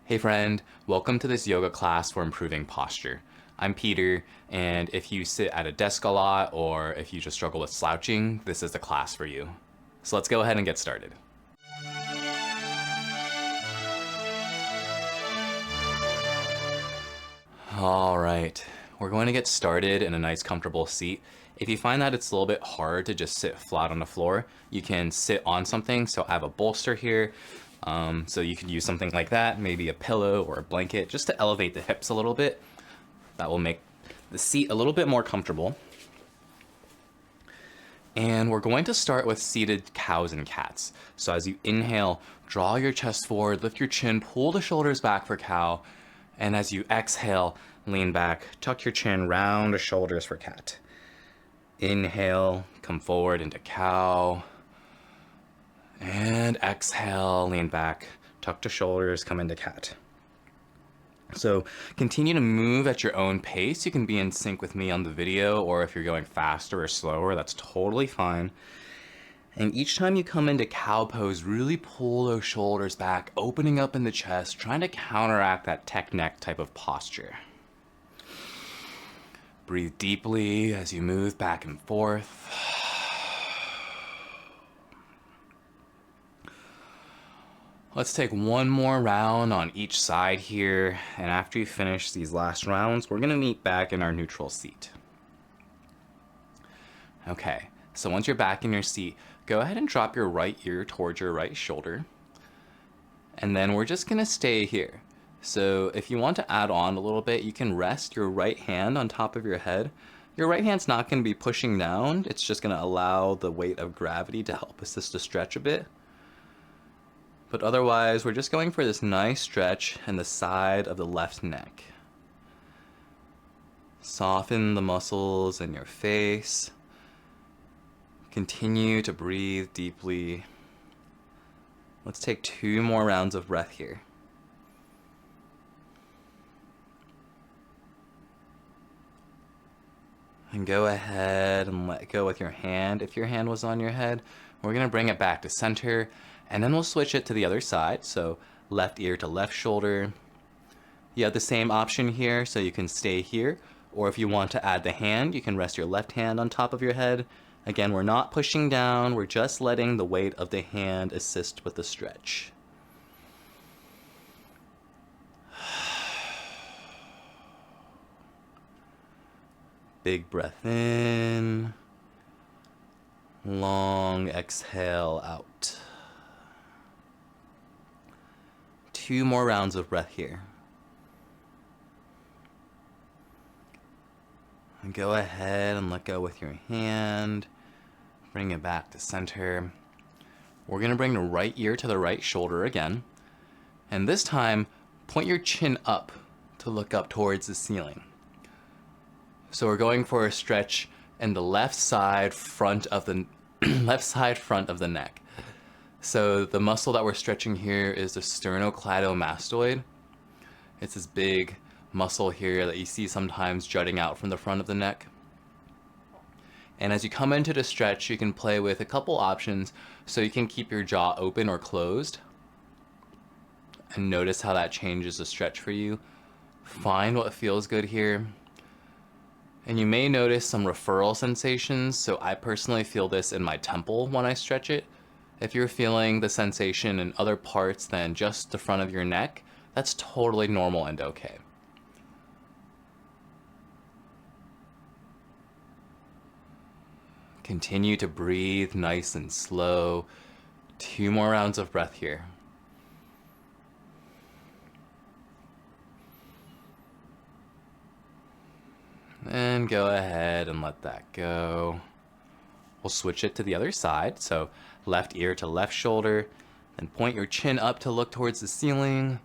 Hey friend, welcome to this yoga class for improving posture. I'm Peter, and if you sit at a desk a lot or if you just struggle with slouching, this is the class for you. So let's go ahead and get started. All right, we're going to get started in a nice comfortable seat. If you find that it's a little bit hard to just sit flat on the floor, you can sit on something. So I have a bolster here. So you could use something like that, maybe a pillow or a blanket, just to elevate the hips a little bit. That will make the seat a little bit more comfortable. And we're going to start with seated cows and cats. So as you inhale, draw your chest forward, lift your chin, pull the shoulders back for cow. And as you exhale, lean back, tuck your chin, round the shoulders for cat. Inhale, come forward into cow. And exhale, lean back, tuck the shoulders, come into cat. So continue to move at your own pace. You can be in sync with me on the video, or if you're going faster or slower, that's totally fine. And each time you come into cow pose, really pull those shoulders back, opening up in the chest, trying to counteract that tech neck type of posture. Breathe deeply as you move back and forth. Let's take one more round on each side here, and after you finish these last rounds, we're gonna meet back in our neutral seat. Okay, so once you're back in your seat, go ahead and drop your right ear towards your right shoulder, and then we're just gonna stay here. So if you want to add on a little bit, you can rest your right hand on top of your head. Your right hand's not gonna be pushing down, it's just gonna allow the weight of gravity to help assist to stretch a bit. But otherwise, we're just going for this nice stretch in the side of the left neck. Soften the muscles in your face. Continue to breathe deeply. Let's take 2 more rounds of breath here. And go ahead and let go with your hand. If your hand was on your head, we're gonna bring it back to center. And then we'll switch it to the other side. So left ear to left shoulder. You have the same option here, so you can stay here. Or if you want to add the hand, you can rest your left hand on top of your head. Again, we're not pushing down, we're just letting the weight of the hand assist with the stretch. Big breath in. Long exhale out. 2 more rounds of breath here. And go ahead and let go with your hand. Bring it back to center. We're gonna bring the right ear to the right shoulder again. And this time, point your chin up to look up towards the ceiling. So we're going for a stretch in the left side front of the front of the neck. So the muscle that we're stretching here is the sternocleidomastoid. It's this big muscle here that you see sometimes jutting out from the front of the neck. And as you come into the stretch, you can play with a couple options. So you can keep your jaw open or closed. And notice how that changes the stretch for you. Find what feels good here. And you may notice some referral sensations. So I personally feel this in my temple when I stretch it. If you're feeling the sensation in other parts than just the front of your neck, that's totally normal and okay. Continue to breathe nice and slow. 2 more rounds of breath here. And go ahead and let that go. We'll switch it to the other side. So left ear to left shoulder, and point your chin up to look towards the ceiling,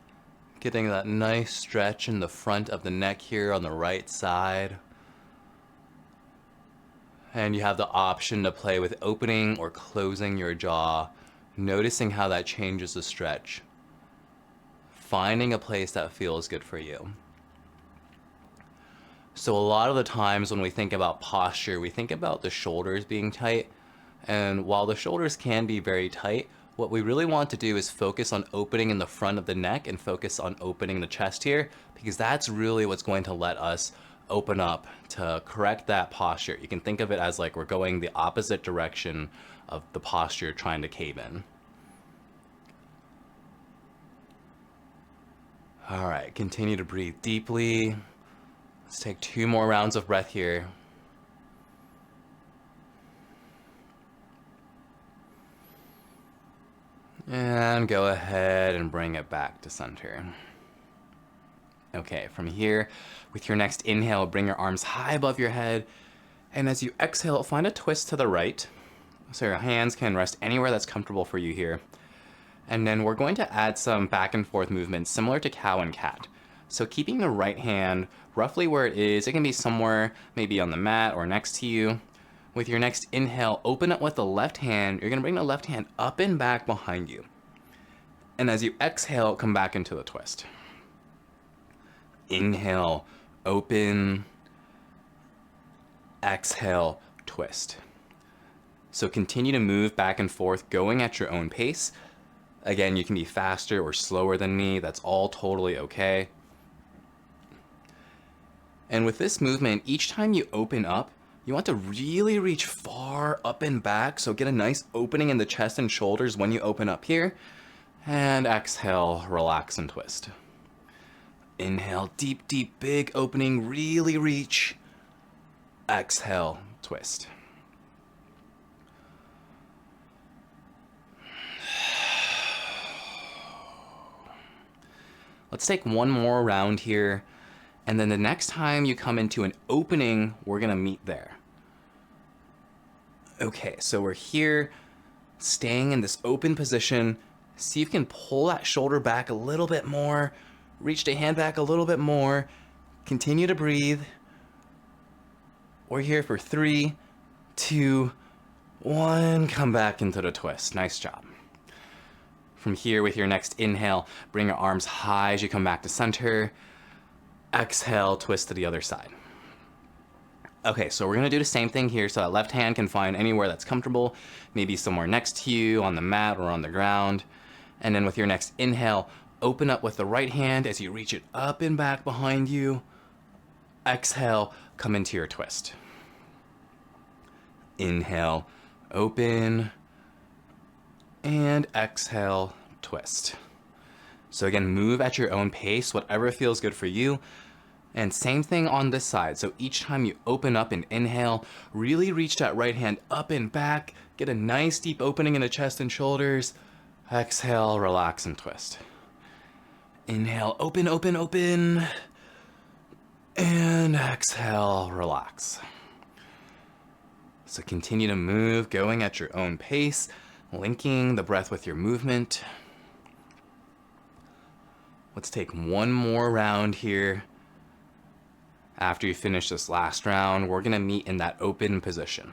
getting that nice stretch in the front of the neck here on the right side. And you have the option to play with opening or closing your jaw, noticing how that changes the stretch. Finding a place that feels good for you. So a lot of the times when we think about posture, we think about the shoulders being tight. And while the shoulders can be very tight, what we really want to do is focus on opening in the front of the neck and focus on opening the chest here, because that's really what's going to let us open up to correct that posture. You can think of it as like we're going the opposite direction of the posture trying to cave in. All right, continue to breathe deeply. Let's take 2 more rounds of breath here. And go ahead and bring it back to center. Okay, from here, with your next inhale, bring your arms high above your head. And as you exhale, find a twist to the right. So your hands can rest anywhere that's comfortable for you here. And then we're going to add some back and forth movements similar to cow and cat. So keeping the right hand roughly where it is, it can be somewhere maybe on the mat or next to you. With your next inhale, open up with the left hand. You're gonna bring the left hand up and back behind you. And as you exhale, come back into the twist. Inhale, open. Exhale, twist. So continue to move back and forth, going at your own pace. Again, you can be faster or slower than me. That's all totally okay. And with this movement, each time you open up, you want to really reach far up and back. So get a nice opening in the chest and shoulders when you open up here. And exhale, relax and twist. Inhale, deep, deep, big opening, really reach. Exhale, twist. Let's take one more round here. And then the next time you come into an opening, we're gonna meet there. Okay, so we're here, staying in this open position. See if you can pull that shoulder back a little bit more. Reach the hand back a little bit more. Continue to breathe. We're here for 3, 2, 1. Come back into the twist. Nice job. From here, with your next inhale, bring your arms high as you come back to center. Exhale, twist to the other side. Okay, so we're gonna do the same thing here, so that left hand can find anywhere that's comfortable, maybe somewhere next to you, on the mat or on the ground. And then with your next inhale, open up with the right hand as you reach it up and back behind you. Exhale, come into your twist. Inhale, open. And exhale, twist. So again, move at your own pace, whatever feels good for you. And same thing on this side. So each time you open up and inhale, really reach that right hand up and back. Get a nice deep opening in the chest and shoulders. Exhale, relax and twist. Inhale, open, open, open. And exhale, relax. So continue to move, going at your own pace, linking the breath with your movement. Let's take one more round here. After you finish this last round, we're gonna meet in that open position.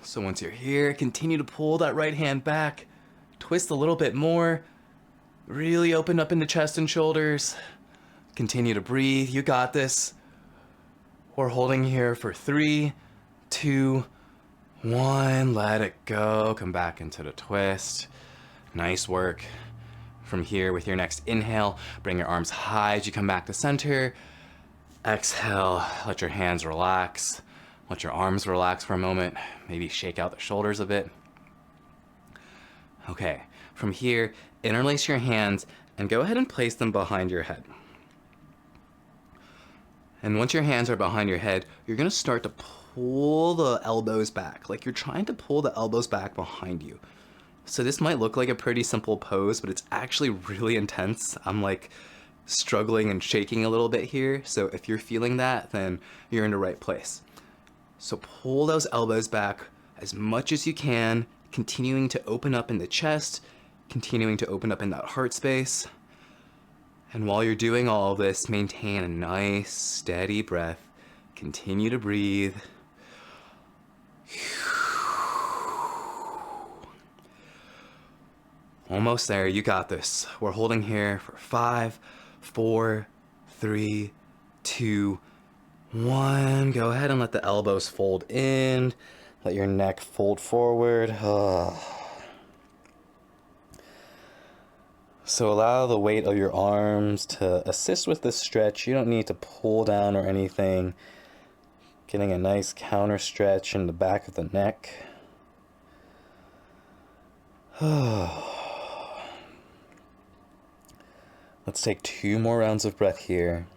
So once you're here, continue to pull that right hand back, twist a little bit more, really open up in the chest and shoulders. Continue to breathe, you got this. We're holding here for 3, 2, 1, let it go, come back into the twist. Nice work. From here, with your next inhale, bring your arms high as you come back to center. Exhale, let your hands relax. Let your arms relax for a moment. Maybe shake out the shoulders a bit. Okay, from here, interlace your hands and go ahead and place them behind your head. And once your hands are behind your head, you're gonna start to pull the elbows back, like you're trying to pull the elbows back behind you. So this might look like a pretty simple pose, but it's actually really intense. I'm like struggling and shaking a little bit here. So if you're feeling that, then you're in the right place. So pull those elbows back as much as you can, continuing to open up in the chest, continuing to open up in that heart space. And while you're doing all of this, maintain a nice, steady breath. Continue to breathe. Almost there, you got this. We're holding here for 5, 4, 3, 2, 1. Go ahead and let the elbows fold in. Let your neck fold forward. So allow the weight of your arms to assist with this stretch. You don't need to pull down or anything. Getting a nice counter stretch in the back of the neck. Let's take 2 more rounds of breath here.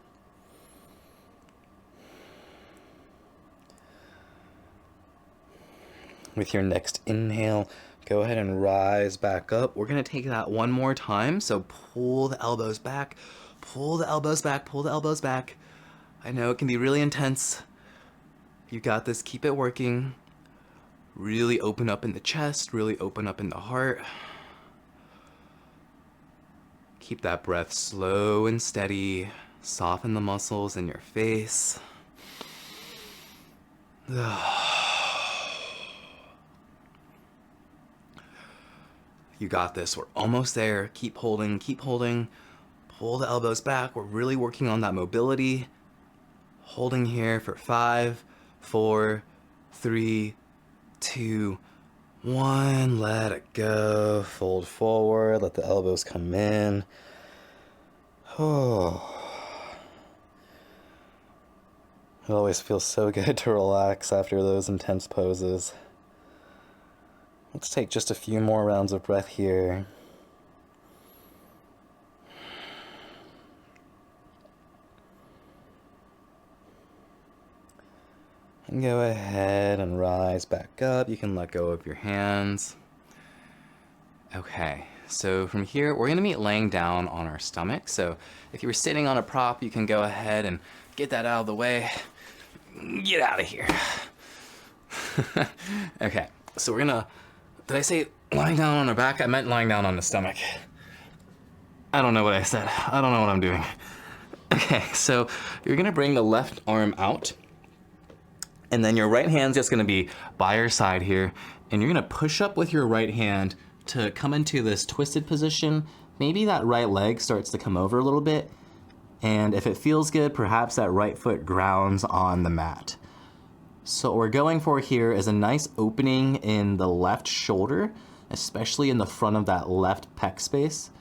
With your next inhale, go ahead and rise back up. We're going to take that one more time. So pull the elbows back, pull the elbows back, pull the elbows back. I know it can be really intense. You got this. Keep it working. Really open up in the chest, really open up in the heart. Keep that breath slow and steady. Soften the muscles in your face. You got this. We're almost there. Keep holding, keep holding. Pull the elbows back. We're really working on that mobility. Holding here for 5, 4, 3, 2, 1. Let it go. Fold forward. Let the elbows come in. Oh. It always feels so good to relax after those intense poses. Let's take just a few more rounds of breath here. And go ahead and rise back up. You can let go of your hands. Okay, so from here, we're gonna meet laying down on our stomach. So if you were sitting on a prop, you can go ahead and get that out of the way. Get out of here. Okay, so we're gonna, did I say lying down on our back? I meant lying down on the stomach. I don't know what I said. I don't know what I'm doing. Okay, so you're gonna bring the left arm out, and then your right hand's just gonna be by your side here, and you're gonna push up with your right hand to come into this twisted position. Maybe that right leg starts to come over a little bit, and if it feels good, perhaps that right foot grounds on the mat. So what we're going for here is a nice opening in the left shoulder, especially in the front of that left pec space.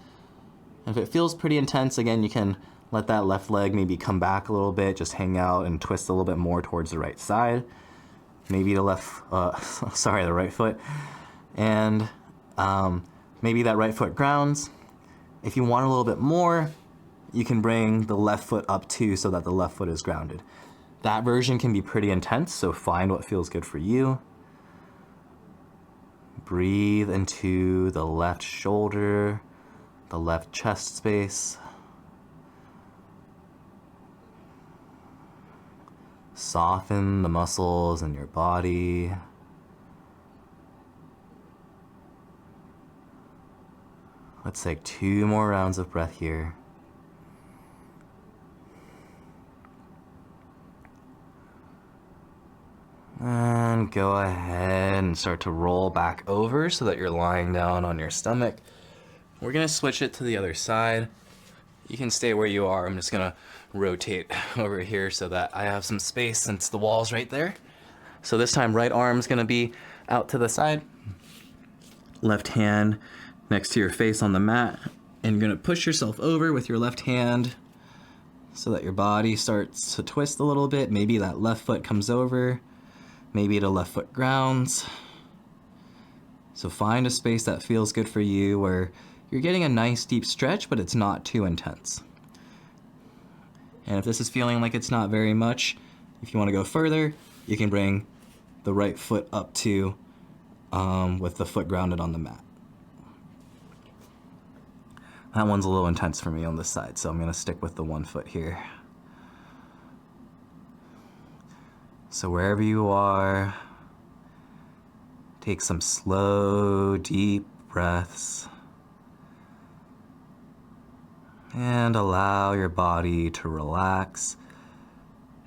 If it feels pretty intense, again, you can let that left leg maybe come back a little bit, just hang out and twist a little bit more towards the right side. Maybe the the right foot. And maybe that right foot grounds. If you want a little bit more, you can bring the left foot up too so that the left foot is grounded. That version can be pretty intense, so find what feels good for you. Breathe into the left shoulder, the left chest space. Soften the muscles in your body. Let's take 2 more rounds of breath here. And go ahead and start to roll back over so that you're lying down on your stomach. We're gonna switch it to the other side. You can stay where you are. I'm just gonna rotate over here so that I have some space since the wall's right there. So this time, right arm's gonna be out to the side. Left hand next to your face on the mat. And you're gonna push yourself over with your left hand so that your body starts to twist a little bit. Maybe that left foot comes over. Maybe the left foot grounds. So find a space that feels good for you where you're getting a nice deep stretch, but it's not too intense. And if this is feeling like it's not very much, if you want to go further, you can bring the right foot up too, with the foot grounded on the mat. That one's a little intense for me on this side, so I'm gonna stick with the one foot here. So wherever you are, take some slow, deep breaths. And allow your body to relax,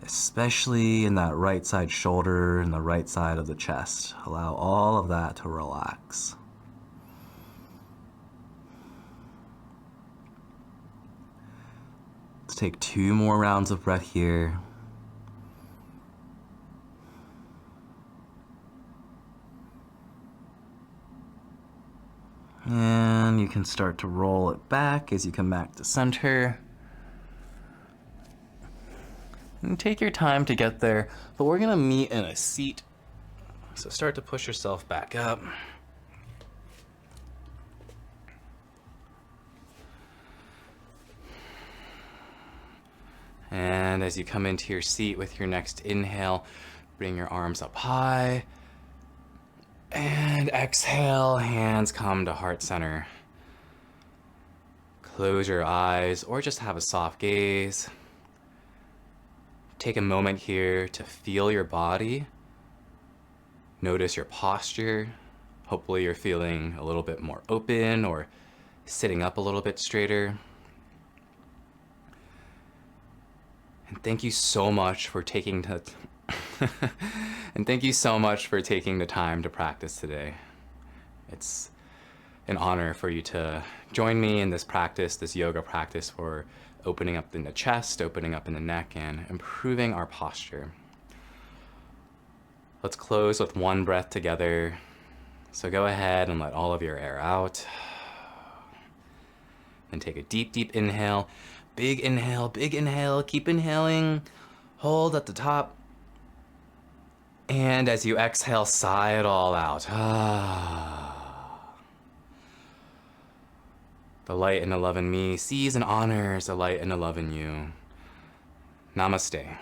especially in that right side shoulder and the right side of the chest. Allow all of that to relax. Let's take 2 more rounds of breath here. can start to roll it back as you come back to center. And take your time to get there, but we're gonna meet in a seat. So start to push yourself back up. And as you come into your seat with your next inhale, bring your arms up high. And exhale, hands come to heart center. Close your eyes or just have a soft gaze. Take a moment here to feel your body. Notice your posture. Hopefully you're feeling a little bit more open or sitting up a little bit straighter. And thank you so much for taking the time to practice today. It's an honor for you to join me in this practice, this yoga practice for opening up in the chest, opening up in the neck, and improving our posture. Let's close with one breath together. So go ahead and let all of your air out. Then take a deep, deep inhale. Big inhale, keep inhaling. Hold at the top. And as you exhale, sigh it all out. The light and the love in me sees and honors the light and the love in you. Namaste.